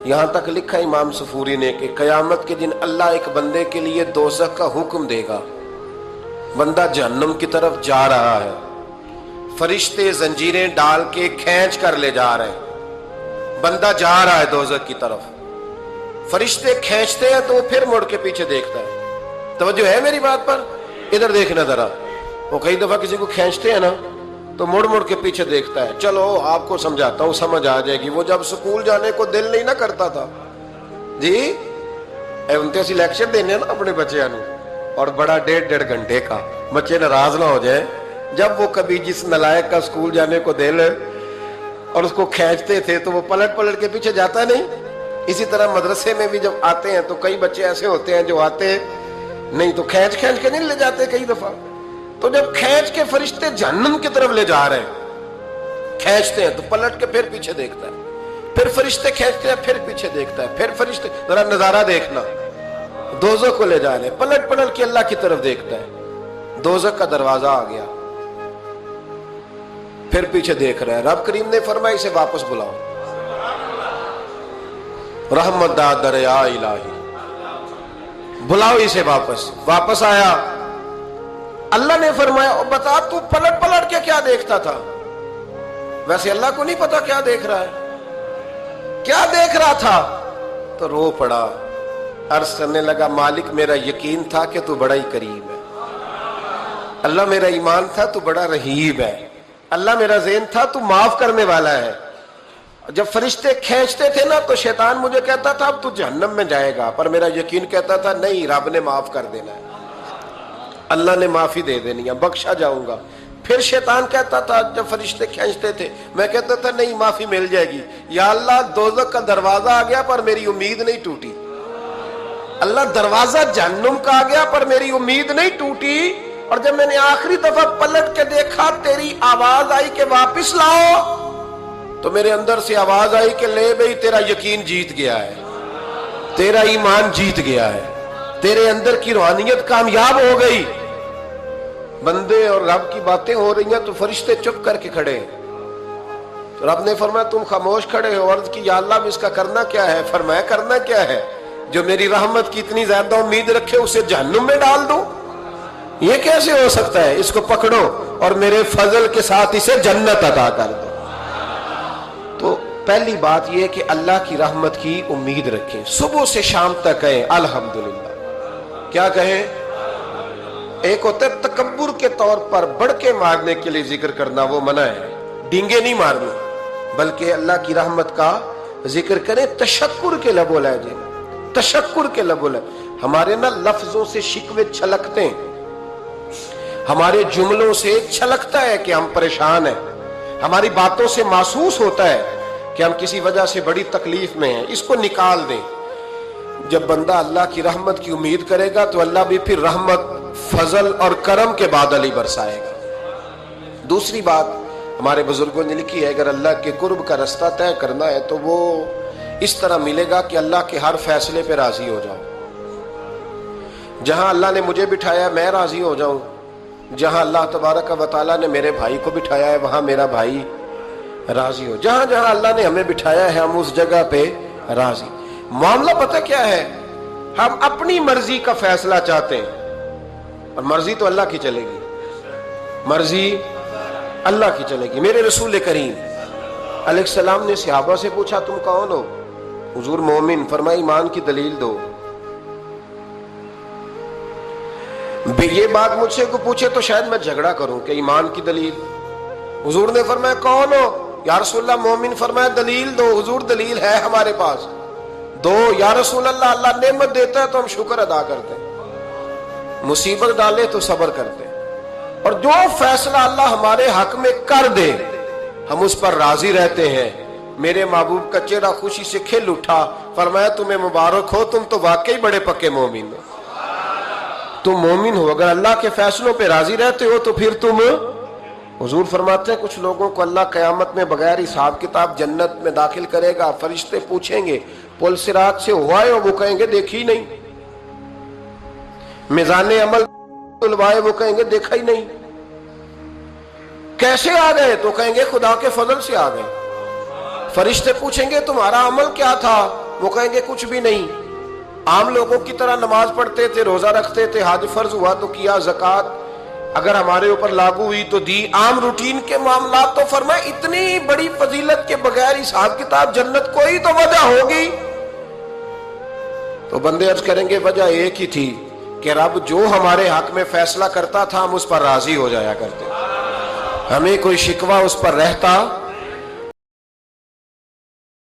یہاں تک لکھا امام سفوری نے کہ قیامت کے دن اللہ ایک بندے کے لیے دوزخ کا حکم دے گا. بندہ جہنم کی طرف جا رہا ہے، فرشتے زنجیریں ڈال کے کھینچ کر لے جا رہے ہیں. بندہ جا رہا ہے دوزخ کی طرف، فرشتے کھینچتے ہیں تو وہ پھر مڑ کے پیچھے دیکھتا ہے. توجہ ہے میری بات پر؟ ادھر دیکھنا ذرا. وہ کئی دفعہ کسی کو کھینچتے ہیں نا تو مڑ مڑ کے پیچھے دیکھتا ہے. چلو آپ کو سمجھاتا ہوں، سمجھ آ جائے گی. وہ جب سکول جانے کو دل نہیں نہ کرتا تھا جی، انتے اسی لیکچر دینے نا اپنے بچیاں نو، اور بڑا 1.5 گھنٹے کا، بچے ناراض نہ ہو جائے. جب وہ کبھی جس نلائق کا سکول جانے کو دل اور اس کو کھینچتے تھے تو وہ پلٹ پلٹ کے پیچھے جاتا نہیں. اسی طرح مدرسے میں بھی جب آتے ہیں تو کئی بچے ایسے ہوتے ہیں جو آتے نہیں تو کھینچ کھینچ کے نہیں لے جاتے کئی دفعہ. تو جب کھینچ کے فرشتے جہنم کی طرف لے جا رہے ہیں، کھینچتے ہیں تو پلٹ کے پھر پیچھے دیکھتا ہے، پھر فرشتے کھینچتے ہیں پھر پیچھے دیکھتا ہے، پھر فرشتے. ذرا نظارہ دیکھنا، دوزخ کو لے جا رہے ہیں، پلٹ پلٹ کے اللہ کی طرف دیکھتا ہے. دوزخ کا دروازہ آ گیا، پھر پیچھے دیکھ رہا ہے. رب کریم نے فرمایا اسے واپس بلاؤ. رحمت دا دریا الہی، بلاؤ اسے واپس. واپس آیا. اللہ نے فرمایا بتا تو پلٹ پلٹ کے کیا دیکھتا تھا؟ ویسے اللہ کو نہیں پتا کیا دیکھ رہا ہے، کیا دیکھ رہا تھا. تو رو پڑا، عرض کرنے لگا مالک میرا یقین تھا کہ تو بڑا ہی کریم ہے. اللہ میرا ایمان تھا تو بڑا رحیم ہے. اللہ میرا ذہن تھا تو معاف کرنے والا ہے. جب فرشتے کھینچتے تھے نا تو شیطان مجھے کہتا تھا اب تو جہنم میں جائے گا، پر میرا یقین کہتا تھا نہیں، رب نے معاف کر دینا ہے، اللہ نے معافی دے دینی ہے، بخشا جاؤں گا. پھر شیطان کہتا تھا جب فرشتے کھینچتے تھے، میں کہتا تھا نہیں معافی مل جائے گی. یا اللہ دوزخ کا دروازہ آ گیا پر میری امید نہیں ٹوٹی. اللہ دروازہ جہنم کا آ گیا پر میری امید نہیں ٹوٹی. اور جب میں نے آخری دفعہ پلٹ کے دیکھا تیری آواز آئی کہ واپس لاؤ، تو میرے اندر سے آواز آئی کہ لے بھئی تیرا یقین جیت گیا ہے، تیرا ایمان جیت گیا ہے، تیرے اندر کی روحانیت کامیاب ہو گئی. بندے اور رب کی باتیں ہو رہی ہیں تو فرشتے چپ کر کے کھڑے ہیں. تو رب نے فرمایا تم خاموش کھڑے ہو. عرض کی یا اللہ اب اس کا کرنا کیا ہے؟ فرمایا کرنا کیا ہے؟ جو میری رحمت کی اتنی زیادہ امید رکھے اسے جہنم میں ڈال دوں؟ یہ کیسے ہو سکتا ہے؟ اس کو پکڑو اور میرے فضل کے ساتھ اسے جنت عطا کر دو. تو پہلی بات یہ کہ اللہ کی رحمت کی امید رکھیں. صبح سے شام تک کہیں الحمدللہ. کیا کہیں؟ ایک ہوتا ہے تکبر کے طور پر بڑھ کے مارنے کے لیے ذکر کرنا، وہ منع ہے. ڈینگے نہیں مارنی بلکہ اللہ کی رحمت کا ذکر کریں تشکر کے لب و لہجے میں. تشکر کے لب و لہجے. ہمارے نا لفظوں سے شکوے چھلکتے ہیں، ہمارے جملوں سے چھلکتا ہے کہ ہم پریشان ہیں، ہماری باتوں سے محسوس ہوتا ہے کہ ہم کسی وجہ سے بڑی تکلیف میں ہیں. اس کو نکال دیں. جب بندہ اللہ کی رحمت کی امید کرے گا تو اللہ بھی پھر رحمت، فضل اور کرم کے بادل ہی برسائے گا. دوسری بات ہمارے بزرگوں نے لکھی ہے اگر اللہ کے قرب کا رستہ طے کرنا ہے تو وہ اس طرح ملے گا کہ اللہ کے ہر فیصلے پہ راضی ہو جاؤ. جہاں اللہ نے مجھے بٹھایا میں راضی ہو جاؤں، جہاں اللہ تبارک و تعالیٰ نے میرے بھائی کو بٹھایا ہے وہاں میرا بھائی راضی ہو. جہاں جہاں اللہ نے ہمیں بٹھایا ہے ہم اس جگہ پہ راضی. معاملہ پتہ کیا ہے؟ ہم اپنی مرضی کا فیصلہ چاہتے ہیں اور مرضی تو اللہ کی چلے گی، مرضی اللہ کی چلے گی. میرے رسول کریم علیہ السلام نے صحابہ سے پوچھا تم کون ہو؟ حضور مومن. فرمایا ایمان کی دلیل دو. یہ بات مجھ سے کو پوچھے تو شاید میں جھگڑا کروں کہ ایمان کی دلیل. حضور نے فرمایا کون ہو؟ یا رسول اللہ مومن. فرمایا دلیل دو. حضور دلیل ہے ہمارے پاس. دو. یا رسول اللہ اللہ نعمت دیتا ہے تو ہم شکر ادا کرتے ہیں، مصیبت ڈالے تو صبر کرتے ہیں، اور جو فیصلہ اللہ ہمارے حق میں کر دے ہم اس پر راضی رہتے ہیں. میرے محبوب کا چہرہ خوشی سے کھل اٹھا. فرمایا تمہیں مبارک ہو، تم تو واقعی بڑے پکے مومن ہو. تم مومن ہو، اگر اللہ کے فیصلوں پہ راضی رہتے ہو تو پھر تم. حضور فرماتے ہیں کچھ لوگوں کو اللہ قیامت میں بغیر حساب کتاب جنت میں داخل کرے گا. فرشتے پوچھیں گے پل صراط سے ہوا ہے؟ وہ کہیں گے دیکھی نہیں. میزان عمل تلوائے؟ وہ کہیں گے دیکھا ہی نہیں. کیسے آ گئے؟ تو کہیں گے خدا کے فضل سے آ گئے. فرشتے پوچھیں گے تمہارا عمل کیا تھا؟ وہ کہیں گے کچھ بھی نہیں، عام لوگوں کی طرح نماز پڑھتے تھے، روزہ رکھتے تھے، حج فرض ہوا تو کیا، زکوٰۃ اگر ہمارے اوپر لاگو ہوئی تو دی، عام روٹین کے معاملات۔ تو فرمائے اتنی بڑی فضیلت کے بغیر حساب کتاب جنت، کوئی تو وجہ ہوگی۔ تو بندے عرض کریں گے وجہ ایک ہی تھی کہ رب جو ہمارے حق میں فیصلہ کرتا تھا ہم اس پر راضی ہو جایا کرتے، ہمیں کوئی شکوہ اس پر رہتا